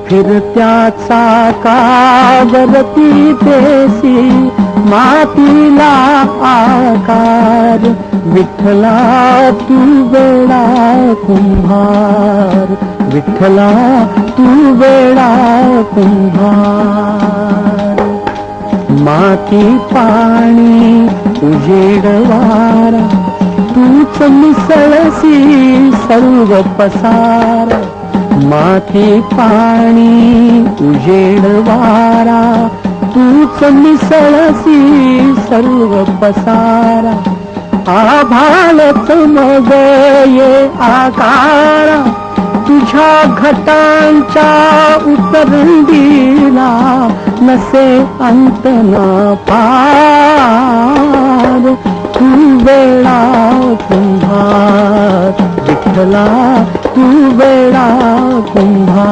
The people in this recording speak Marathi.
फिरत्या चाकावरती तेसी मातीला आकार, विठ्ठला तू वेडा कुंभार, विठ्ठला तू वेडा कुंभार. माती पाणी उजेड वारा, तूच मिसळसी सर्व पसार. माती पाणी उजेड वारा, तूच मिसळसी सर्व पसारा. आभाळच मग ये आकारा, तुझ्या घटांच्या उतरंडीला नसे अंत ना पार. तू वेडा कुंभार, विठ्ठला तू वेडा कुंभार.